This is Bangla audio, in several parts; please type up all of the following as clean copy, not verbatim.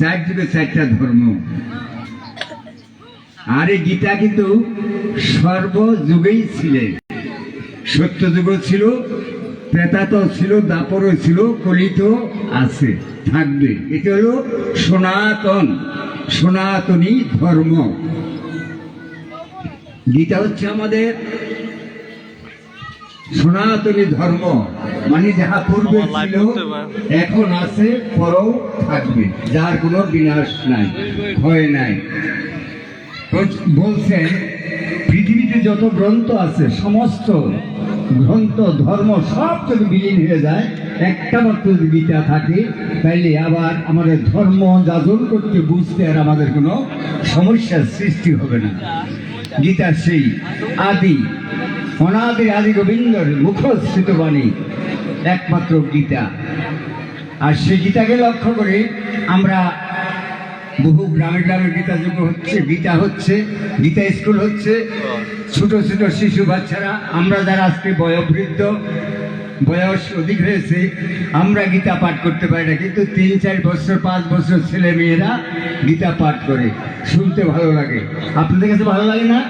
চার যুগে চারটা ধর্ম। আর এই গীতা কিন্তু সর্বযুগেই ছিলেন। সত্য যুগ ছিল, ত্রেতাত ছিল, দাপরও ছিল, কলিত আছে, থাকবে। এটা হলো সনাতন, সনাতনী ধর্ম। গীতা হচ্ছে আমাদের সনাতনী ধর্ম, মানে যাহা পূর্বে ছিল, এখন আছে, পরেও থাকবে, যার কোনো বিনাশ নাই, ভয় নাই। বলছেন পৃথিবীতে যত গ্রন্থ আছে, সমস্ত গ্রন্থ ধর্ম সব যদি বিলীন হয়ে যায়, একটা মাত্র যদি গীতা থাকে, তাইলে আবার আমাদের ধর্ম যাজন করতে বুঝতে আর আমাদের কোনো সমস্যার সৃষ্টি হবে না। গীতা সেই আদি অনাদি আদি গোবিন্দর মুখশ্রিত বাণী একমাত্র গীতা। আর সেই গীতাকে লক্ষ্য করে আমরা বহু গ্রামে গ্রামে গীতা যুগ হচ্ছে, গীতা হচ্ছে, গীতা স্কুল হচ্ছে। ছোট ছোট শিশু বাচ্চারা, আমরা যারা আজকে বয়োবৃদ্ধ, বয়স অধিক হয়েছে, আমরা গীতা পাঠ করতে পারি না, কিন্তু 3-4 বছর 5 বছর ছেলে মেয়েরা গীতা পাঠ করে, শুনতে ভালো লাগে। আপনাদের কাছে ভালো লাগে না?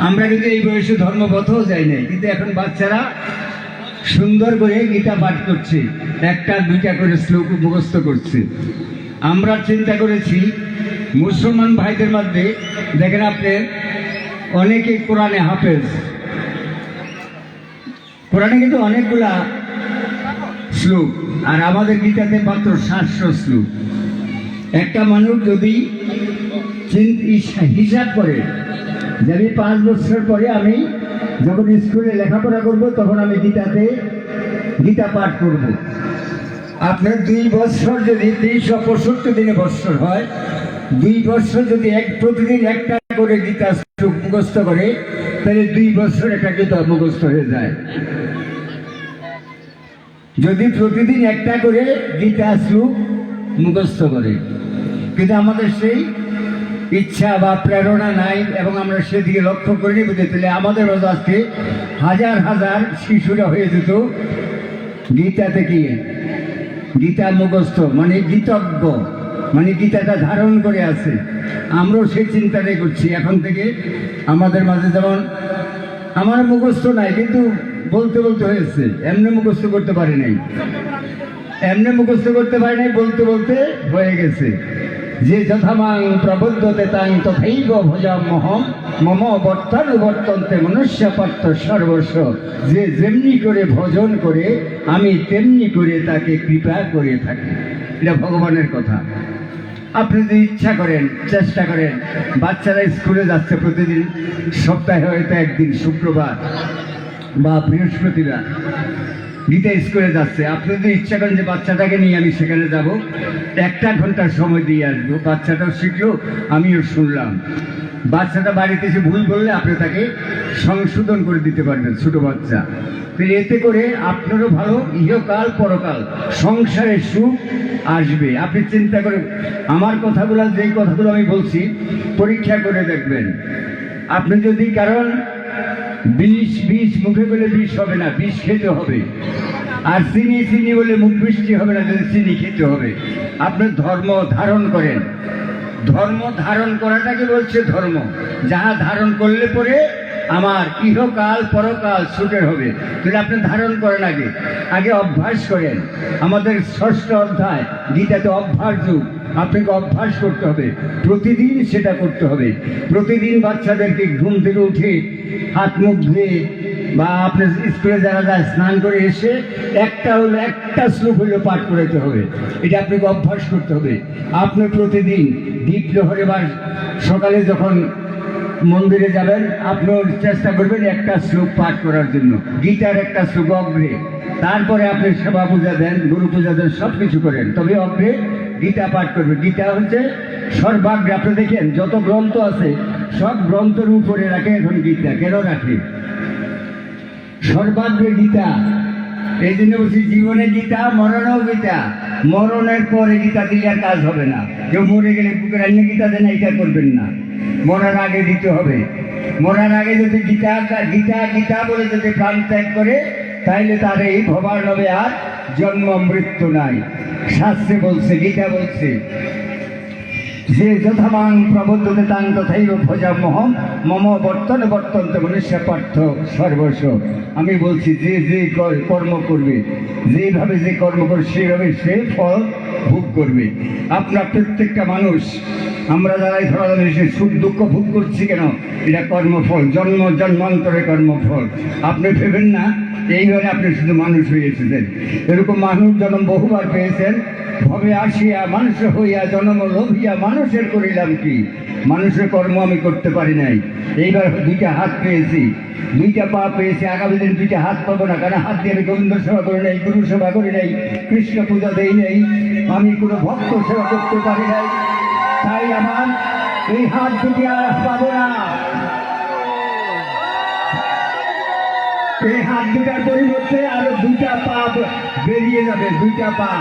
আমরা কিন্তু এই বয়সে ধর্মপথও যাই নাই, কিন্তু এখন বাচ্চারা সুন্দর করে গীতা পাঠ করছে, 1-2টা করে শ্লোক মুখস্থ করছে। আমরা চিন্তা করেছি মুসলমান ভাইদের মধ্যে দেখেন আপনি অনেকে কোরআনে হাফেজ, কোরআনে কিন্তু অনেকগুলা শ্লোক, আর আমাদের গীতাতে মাত্র 700 শ্লোক। একটা মানুষ যদি হিসাব করে যে আমি 5 বছর পরে আমি যখন স্কুলে লেখাপড়া করব, তখন আমি গীতা পাঠ করব। আপনার 2 বছর যদি 365 দিনে বছর হয়, 2 বছর যদি প্রতিদিন একটা করে গীতা শ্লোক মুখস্থ করে, তাহলে 2 বছর একটা গীতা মুখস্থ হয়ে যায়। যদি প্রতিদিন একটা করে গীতা শ্লোক মুখস্থ করে, কিন্তু আমাদের সেই ইচ্ছা বা প্রেরণা নাই, এবং আমরা সেদিকে লক্ষ্য করিনি বুঝে, তাহলে আমাদের মতো আজকে হাজার হাজার শিশুরা হয়ে যেত গীতা থেকে গীতা মুখস্থ, মানে গীতজ্ঞ, মানে গীতাটা ধারণ করে আছে। আমরাও সেই চিন্তাটাই করছি এখন থেকে। আমাদের মাঝে যেমন আমার মুখস্থ নাই, কিন্তু বলতে বলতে হয়েছে, এমনি মুখস্থ করতে পারি নাই, বলতে বলতে হয়ে গেছে। যে যথামাং প্রবুদ্ধতে তাং তথৈব ভজামহম মম বর্তানুবর্তন্তে মনুষ্য পার্থ সর্বস্ব। যে যেমনি করে ভজন করে, আমি তেমনি করে তাকে কৃপা করে থাকি। এটা ভগবানের কথা। আপনি যদি ইচ্ছা করেন, চেষ্টা করেন, বাচ্চারা স্কুলে যাচ্ছে প্রতিদিন, সপ্তাহে হয়তো একদিন শুক্রবার বা বৃহস্পতিবার গীতা স্কুলে যাচ্ছে, আপনি যদি ইচ্ছা করেন যে বাচ্চাটাকে নিয়ে আমি সেখানে যাব, 1 ঘন্টার সময় দিয়ে আসবো, বাচ্চাটাও শিখলো, আমিও শুনলাম। বাচ্চাটা বাড়িতে এসে ভুল বললে আপনি তাকে সংশোধন করে দিতে পারবেন, ছোট বাচ্চা। তো এতে করে আপনারও ভালো, ইহকাল পরকাল সংসারে সুখ আসবে। আপনি চিন্তা করে আমার কথাগুলো, যেই কথাগুলো আমি বলছি, পরীক্ষা করে দেখবেন। আপনি যদি, কারণ বিষ মুখে বলে বিষ হবে না, বিষ খেতে হবে। আর চিনি বলে মুখ বৃষ্টি হবে না, যদি চিনি খেতে হবে। আপনি ধর্ম ধারণ করেন, ধর্ম ধারণ করাটাকে বলছে ধর্ম। যাহা ধারণ করলে পরে আমার ইহকাল পরকাল সুখের হবে। যদি আপনি ধারণ করেন, আগে অভ্যাস করেন। আমাদের 6ষ্ঠ অধ্যায় গীতাতে অভ্যাস যুগ, আপনাকে অভ্যাস করতে হবে, প্রতিদিন সেটা করতে হবে। প্রতিদিন বাচ্চাদেরকে ঘুম থেকে উঠে হাত মুখ ধুয়ে, বা আপনার স্কুলে যারা যায় স্নান করে এসে একটা শ্লোক হলেও পাঠ করাতে হবে। এটা আপনাকে অভ্যাস করতে হবে। আপনি প্রতিদিন দ্বীপ প্রহরে বা সকালে যখন মন্দিরে যাবেন, আপনিও চেষ্টা করবেন একটা শ্লোক পাঠ করার জন্য, গীতার একটা শ্লোক অগ্রে। তারপরে আপনি সেবা পূজা দেন, গুরু পূজা দেন, সব কিছু করেন, তবে অগ্রে গীতা পাঠ করবে। গীতা হচ্ছে সর্বাগ্রে। আপনি দেখেন যত গ্রন্থ আছে, সব গ্রন্থের উপরে রাখে এখন গীতা। কেন রাখে? সর্বাগ্রে গীতা। এই জন্য বলছি, জীবনে গীতা, মরণেও গীতা। মরণের পরে গীতা দিলে আর কাজ হবে না। কেউ মরে গেলে বুকের আইনে গীতা দেন, এটা করবেন না। মরার আগে দিতে হবে। মরার আগে যদি গীতা বলে যদি প্রাণ ত্যাগ করে, তাইলে তার এই ভবার্ণবে আর জন্ম মৃত্যু নাই। শাস্ত্রে বলছে, গীতা বলছে। যে যথামাং প্রবদ্ধতে তাং তথৈব ভজাম্যহম মম বর্তন বর্তন্তে মনুষ্য পার্থ সর্বস্ব। আমি বলছি যে যে কর্ম করবে, যেভাবে যে কর্ম করবে সেইভাবে সে ফল ভোগ করবে। আপনার প্রত্যেকটা মানুষ, আমরা যারাই ধরাধরি সে সুখ দুঃখ ভোগ করছি কেন? এটা কর্মফল, জন্ম জন্মান্তরে কর্মফল। আপনি ভেবেন না এইবারে আপনি শুধু মানুষ হয়ে এসেছেন, এরকম মানুষ জন্ম বহুবার পেয়েছেন। ভবে আসিয়া মানুষ হইয়া জন্ম লোভিয়া মানুষের করিলাম কি? মানুষের কর্ম আমি করতে পারি নাই। এইবার দুইটা হাত পেয়েছি, দুইটা পা পেয়েছি, আগামী দিন দুইটা হাত পাবো না, কারণ হাত দিয়ে আমি গোবিন্দ সেবা করি নাই, গুরু সেবা করি নাই, কৃষ্ণ পূজা দেই নাই, আমি কোনো ভক্ত সেবা করতে পারি নাই। তাই আমার এই হাত দুটি আর পাবো না। এই হাত দুটার পরিবর্তে আরো দুইটা পা বেরিয়ে যাবে, দুইটা পা।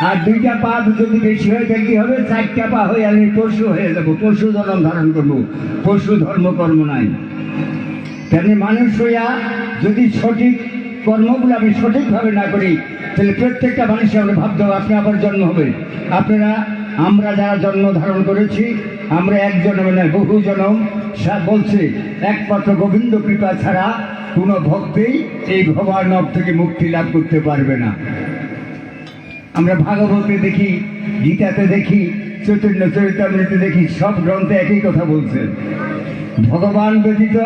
আর দুইটা পা যদি বেশি হয়ে যায় কি হবে? চারটা পা হয়ে আমি পশু হয়ে যাবো, পশু জন্ম ধারণ করবো। পশু ধর্মকর্ম নাই। তেমনি মানুষ হইয়া যদি সঠিক কর্মগুলো আমি সঠিকভাবে না করি, তাহলে প্রত্যেকটা মানুষের আমরা ভাবতে হবে আপনি আবার জন্ম হবে। আপনারা, আমরা যারা জন্ম ধারণ করেছি, আমরা এক জন্ম নয় বহু জন্ম। বলছে একমাত্র গোবিন্দ কৃপা ছাড়া কোনো ভক্তেই এই ভবানব থেকে মুক্তি লাভ করতে পারবে না। আমরা ভাগবতে দেখি, গীতাতে দেখি, চৈতন্য চরিতামৃতে দেখি, সব গ্রন্থে একই কথা বলছে, ভগবান ব্যতীত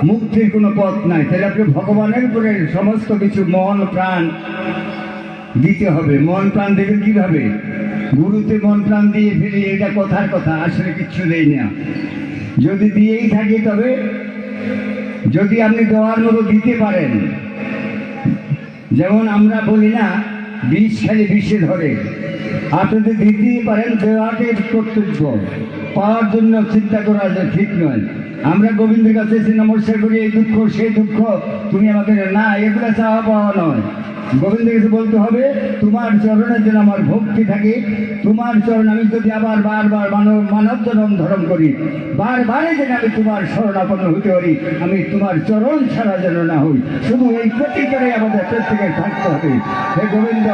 মুক্তির কোনো পথ নাই। তাহলে আপনি ভগবানের উপরে সমস্ত কিছু মন প্রাণ দিতে হবে। মন প্রাণ দেবেন কিভাবে? গুরুতে মন প্রাণ দিয়ে ফেলি, এটা কথার কথা, আসলে কিচ্ছু দেই না। যদি দিয়েই থাকি, তবে যদি আপনি দেওয়ার মতো দিতে পারেন, যেমন আমরা বলি না বিষ খালি বিষে ধরে, আপনি যদি দিতেই পারেন, দেওয়াটাই কর্তব্য, পাওয়ার জন্য চিন্তা করা যায় ঠিক নয়। আমরা গোবিন্দের কাছে এসে নমস্কার করি, এই দুঃখ সেই দুঃখ তুমি আমাকে না, এগুলো চাওয়া পাওয়া নয়। গোবিন্দের কাছে বলতে হবে তোমার চরণের জন্য আমার ভক্তি থাকে, তোমার চরণ আমি যদি আবার বারবার মানব জন্ম ধারণ করি, বারবারে যেন আমি তোমার শরণাপন্ন হতে পারি, আমি তোমার চরণ ছাড়া যেন না হই। শুধু এই প্রতিকারে আমাদের প্রত্যেকের থাকতে হবে। হে গোবিন্দ,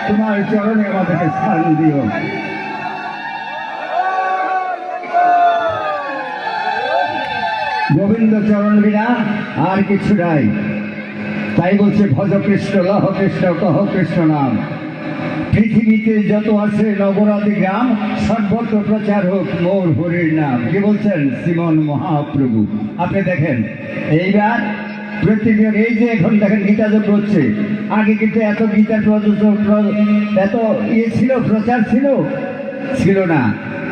তোমার চরণে আমাদেরকে স্থান দিও। গোবিন্দ চরণ বিনা আর কিছু নাই। তাই বলছে ভজ কৃষ্ণ লহ কৃষ্ণ কহ কৃষ্ণ নাম। পৃথিবীতে যত আছে নগরাদি গ্রাম, সর্বত্র প্রচার হোক মোর হরির নাম। কি বলছেন শ্রীমন মহাপ্রভু? আপনি দেখেন এইবার প্রত্যেকের এই যে এখন দেখেন গীতাযোগ হচ্ছে, আগে কিন্তু এত গীতার এত ছিল, প্রচার ছিল না।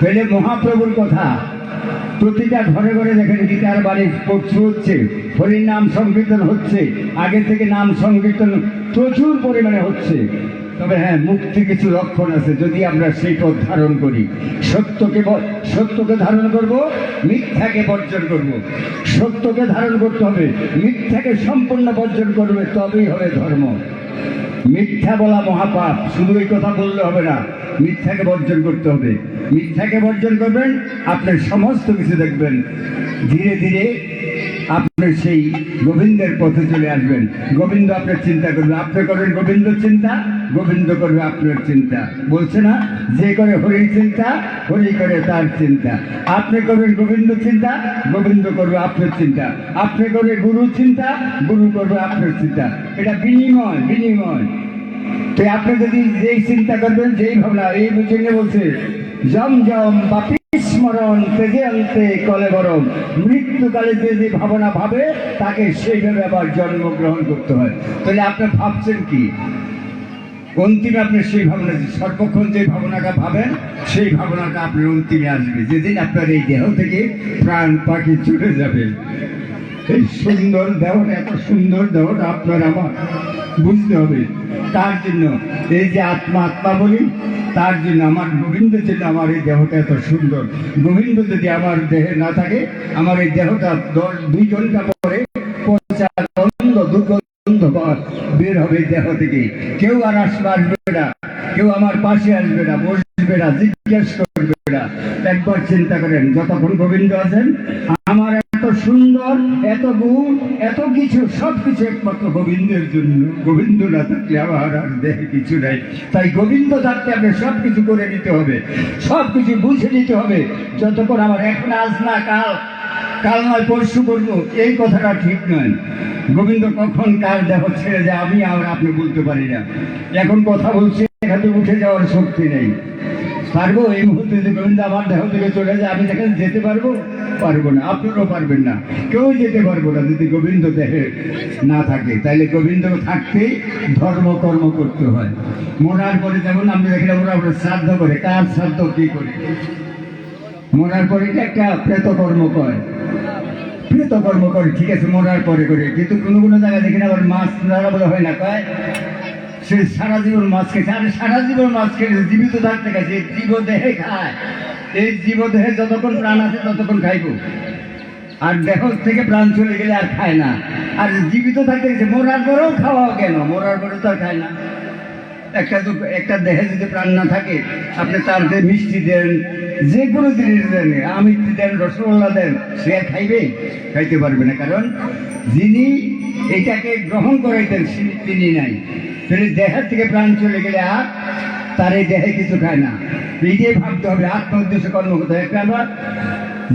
পেলে মহাপ্রভুর কথা প্রতিটা ঘরে ঘরে দেখেন গীতার বাড়ি হচ্ছে, হরির নাম সংকীর্তন হচ্ছে, আগে থেকে নাম সংকীর্তন প্রচুর পরিমাণে হচ্ছে। তবে হ্যাঁ, মুক্তির কিছু লক্ষণ আছে, যদি আমরা সেই পথ ধারণ করি। সত্যকে ধারণ করব, মিথ্যাকে বর্জন করব। সত্যকে ধারণ করতে হবে, মিথ্যাকে সম্পূর্ণ বর্জন করবে, তবেই হবে ধর্ম। মিথ্যা বলা মহাপাপ, শুধু এই কথা বললে হবে না, মিথ্যাকে বর্জন করতে হবে। মিথ্যাকে বর্জন করবেন, আপনার সমস্ত কিছু দেখবেন ধীরে ধীরে আপনি সেই গোবিন্দের পথে চলে আসবেন। গোবিন্দ আপনার চিন্তা করবে, আপনি করবেন গোবিন্দ চিন্তা, গোবিন্দ করবে আপনার চিন্তা। বলছে না, যে করে হরির চিন্তা, হরি করে তার চিন্তা। আপনি করবেন গোবিন্দ চিন্তা, গোবিন্দ করবে আপনার চিন্তা। আপনি করবে গুরু চিন্তা, গুরু করবে আপনার চিন্তা। এটা বিনিময়। তো আপনি যদি যেই চিন্তা করবেন, যেই ভাবনা, এই জন্য বলছে জম জম বাপি স্মরণ তেজে আনতে কলে গরম। মৃত্যুকালে যে ভাবনা ভাবে, তাকে সেইভাবে আবার জন্মগ্রহণ করতে হয়। তাহলে আপনি ভাবছেন কি? অন্তিমে আপনি সেই ভাবনা, সর্বক্ষণ যে ভাবনাটা ভাবেন, সেই ভাবনাটা আপনার অন্তিমে আসবে, যেদিন আপনার এই দেহ থেকে প্রাণ পাখি চলে যাবে। এই সুন্দর দেহটা, এত সুন্দর দেহটা আপনার আমার বুঝতে হবে। তার জন্য এই যে আত্মা বলি, তার জন্য আমার গোবিন্দের জন্য আমার এই দেহটা এত সুন্দর। গোবিন্দ যদি আমার দেহে না থাকে, আমার এই দেহটা 2 ঘন্টা পরে পচা গন্ধ দুর্গন্ধ বের হবে দেহ থেকে। কেউ আর আসবে না, কেউ আমার পাশে আসবে না, বসবে না, জিজ্ঞেস করবে না। একবার চিন্তা করেন, যতক্ষণ গোবিন্দ আছেন, আমার এত সুন্দর, এত গুণ, এত কিছু, সব কিছু একমাত্র গোবিন্দের জন্য। গোবিন্দ না থাকলে আমার আর দেহে কিছু নাই। তাই গোবিন্দ থাকতে আপনার সব কিছু করে নিতে হবে, সব কিছু বুঝে নিতে হবে। যতক্ষণ আমার এখন আজ না কাল, কাল নয় পরশু করবো, এই কথাটা ঠিক নয়। গোবিন্দ কখন কার দেহ ছেড়ে যায় আমি আর আপনি বলতে পারি না। এখন কথা বলছি, এখান থেকে উঠে যাওয়ার শক্তি নেই। পারবো এই মুহূর্তে যে গোবিন্দ আমার দেহ থেকে চলে যায়, আমি সেখানে যেতে পারবো? পারবো না, আপনারাও পারবেন না, কেউ যেতে পারবো না যদি গোবিন্দ দেহে না থাকে। তাইলে গোবিন্দ থাকতেই ধর্মকর্ম করতে হয়। মরার পরে যেমন আমরা দেখলাম ওরা শ্রাদ্ধ করে, কার শ্রাদ্ধ কি করে? মরার পরে একটা প্রেতকর্ম করে, প্রেতকর্ম করে, ঠিক আছে, মরার পরে করে। কিন্তু কোনো কোনো জায়গায় দেখি না আবার মাছ ধরা বলে হয় না, কয় সে সারা জীবন মাছ খেয়েছে। আরে সারা জীবন মাছ খেয়েছে, জীবিত থাকতে গেছে, জীব দেহে খায়। এই জীব দেহে যতক্ষণ প্রাণ আছে ততক্ষণ খাইব, আর দেহ থেকে প্রাণ চলে গেলে আর খায় না। আর জীবিত থাকতে গেছে, মরার পরেও খাওয়া কেন? মরার পরে তো আর খায় না। একটা দেহে যদি প্রাণ না থাকে, আপনি তার যে মিষ্টি দেন, যে কোনো জিনিস দেন, আমিত্তি দেন, রসগোল্লা দেন, সে আর খাইবে? খাইতে পারবে না। কারণ যিনি এটাকে গ্রহণ করাইতেন তিনি নাই। তাহলে দেহের থেকে প্রাণ চলে গেলে আর তার এই দেহে কিছু খায় না। এইটাই ভাবতে হবে, আত্ম উদ্দেশ্য কর্ম করতে হবে। একটা আবার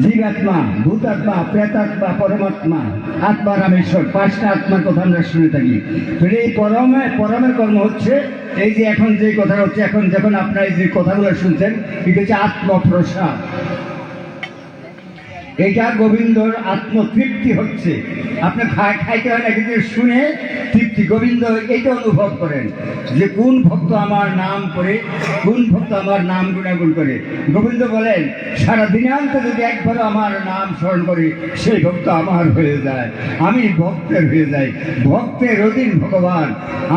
জীবাত্মা, ভূতাত্মা, প্রেতাত্মা, পরমাত্মা, আত্মা, রামেশ্বর, পাঁচটা আত্মার কথা আমরা শুনে থাকি। তাহলে এই পরমের কর্ম হচ্ছে এই যে এখন যে কথা হচ্ছে, এখন যখন আপনারা এই যে কথাগুলো শুনছেন, এটা হচ্ছে আত্মপ্রসাদ। এটা গোবিন্দর আত্মতৃপ্তি হচ্ছে। আপনি খাইতে হয় না, কিন্তু শুনে তৃপ্তি। গোবিন্দ এইটা অনুভব করেন যে কোন ভক্ত আমার নাম করে, কোন ভক্ত আমার নাম গুণাগুণ করে। গোবিন্দ বলেন সারা দিনান্ত যদি একবারও আমার নাম স্মরণ করি, সেই ভক্ত আমার হয়ে যায়, আমি ভক্তের হয়ে যাই। ভক্তের অধীন ভগবান।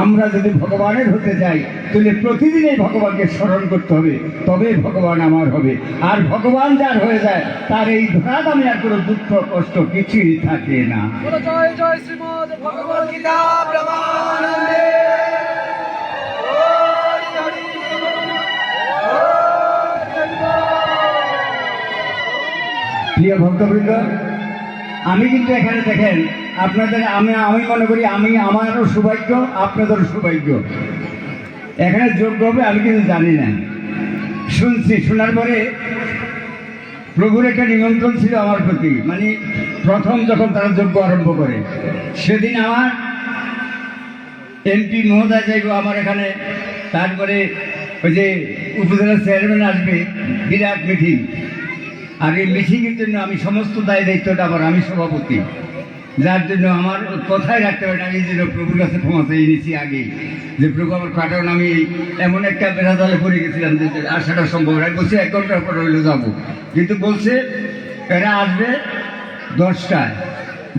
আমরা যদি ভগবানের হতে যাই, তাহলে প্রতিদিনই ভগবানকে স্মরণ করতে হবে, তবে ভগবান আমার হবে। আর ভগবান যার হয়ে যায়, তার এই ধরাত আমি আর কোনো দুঃখ কষ্ট কিছুই থাকে না। জয় জয় শ্রীমদ ভগবদ গীতা ব্রহ্মানন্দে। প্রিয় ভক্তবৃন্দ, আমি কিন্তু এখানে দেখেন আপনাদের, আমি মনে করি আমারও সৌভাগ্য, আপনাদেরও সৌভাগ্য। এখানে যোগ্য হবে আমি কিন্তু জানি না, শুনছি। শোনার পরে প্রভুর একটা নিমন্ত্রণ ছিল আমার প্রতি, মানে প্রথম যখন তারা যজ্ঞ আরম্ভ করে, সেদিন আমার এমপি মহোদয় যাইব আমার এখানে। তারপরে ওই যে উপজেলার চেয়ারম্যান আসবে, বিরাট মিটিং। আর এই মিটিংয়ের জন্য আমি সমস্ত দায় দায়িত্বটা আবার আমি সভাপতি, যার জন্য আমার কথাই রাখতে পারি না। এই জন্য প্রভুর কাছে ক্ষমা চেয়ে নিয়েছি আগেই, যে প্রভু আমার কারণ আমি এমন একটা বেড়াদলে পড়ে গেছিলাম যে আসাটা সম্ভব না। বলছি 1 ঘন্টার পর হইলে যাবো, কিন্তু বলছে এরা আসবে 10টায়,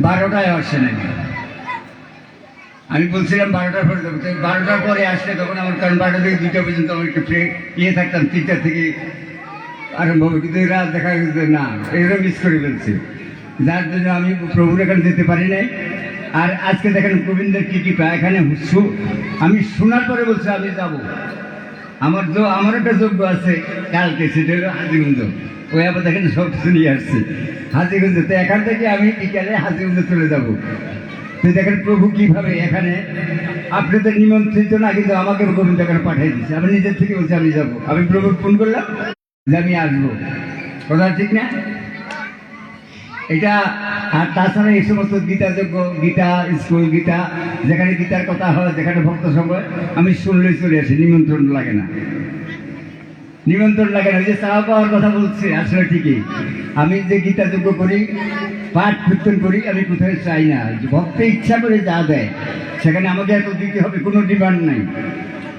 12টায় আসছে না। আমি বলছিলাম 12টার পরে যাবো, 12টার পরে আসলে তখন আমার, কারণ 12টা থেকে 2টা পর্যন্ত আমার একটু থাকতাম, 3টা থেকে আরম্ভ হবে। কিন্তু এরা দেখা গেছে না, এরা মিস করে ফেলছে, যার জন্য আমি প্রভুর এখানে যেতে পারি নাই। আর আজকে দেখেন গোবিন্দের কি পায় এখানে। আমি শোনার পরে বলছি আমি যাব। আমার একটা যোগ্য আছে কালকে, সেটা হলো হাজিগঞ্জ। ওই আবার দেখেন সব শুনিয়ে আসছে হাজিগঞ্জ। তো এখান থেকে আমি বিকালে হাজিগঞ্জ চলে যাব। তো দেখেন প্রভু কিভাবে এখানে, আপনাদের নিমন্ত্রিত না, কিন্তু আমাকে গোবিন্দ এখানে পাঠিয়ে দিচ্ছে। আমি নিজের থেকে বলছি আমি যাবো। আমি প্রভুর ফোন করলাম যে আমি আসবো, কথা ঠিক না এটা? আর তাছাড়া এই সমস্ত গীতা যোগ্য, গীতা স্কুল, গীতা যেখানে গীতার কথা হয়, যেখানে ভক্ত সঙ্গ, আমি শুনলেই চলে আসি, নিমন্ত্রণ লাগে না, নিমন্ত্রণ লাগে না। ওই যে চাওয়া পাওয়ার কথা বলছে, আসলে ঠিকই। আমি যে গীতা যোগ্য করি, পাঠ কীর্তন করি, আমি কোথায় চাই না। ভক্তে ইচ্ছা করে যা দেয় সেখানে আমাকে এত দিতে হবে, কোনো ডিমান্ড নাই।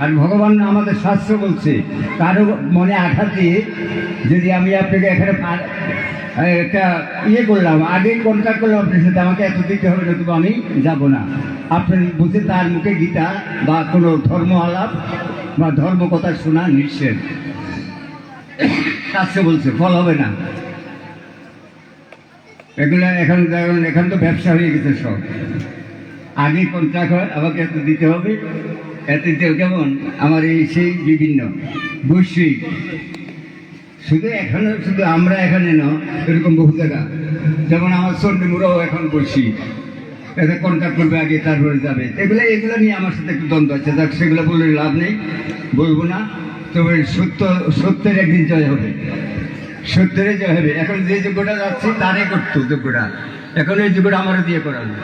আর ভগবান আমাদের শাস্ত্র বলছে, কারো মনে আঘাত দিয়ে যদি আমি আপনাকে এখানে একটা করলাম, আগে কন্ট্যাক্ট করলাম আপনার সাথে, আমাকে এত দিতে হবে না, তবু আমি যাব না। আপনার বুঝে তার মুখে গীতা বা কোনো ধর্ম আলাপ বা ধর্ম কথা শোনা নিষেধ, শাস্ত্র বলছে, ফল হবে না এগুলো। এখন তো ব্যবসা হয়ে গেছে সব। আগে কন্ট্রাক্ট হয়, আমাকে এত দিতে হবে, এত দিতে কেমন আমার এই সেই বিভিন্ন বৈশ্বিক শুধু আমরা এখানে না, এরকম বহু জায়গা, যেমন আমার চন্ডীমুড়াও এখন বসি, এতে কন্ট্যাক্ট করবে আগে তারপরে যাবে, এগুলো নিয়ে আমার সাথে একটু দ্বন্দ্ব আছে। যাক, সেগুলো বলে লাভ নেই, বলবো না। তবে সত্যের একদিন জয় হবে, সত্যেরই জয় হবে। এখন যে যোগ্যটা যাচ্ছি তারই করতো যোগ্যটা, এখন এই যোগ্যটা আমারও দিয়ে করানো।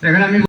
এখন আমি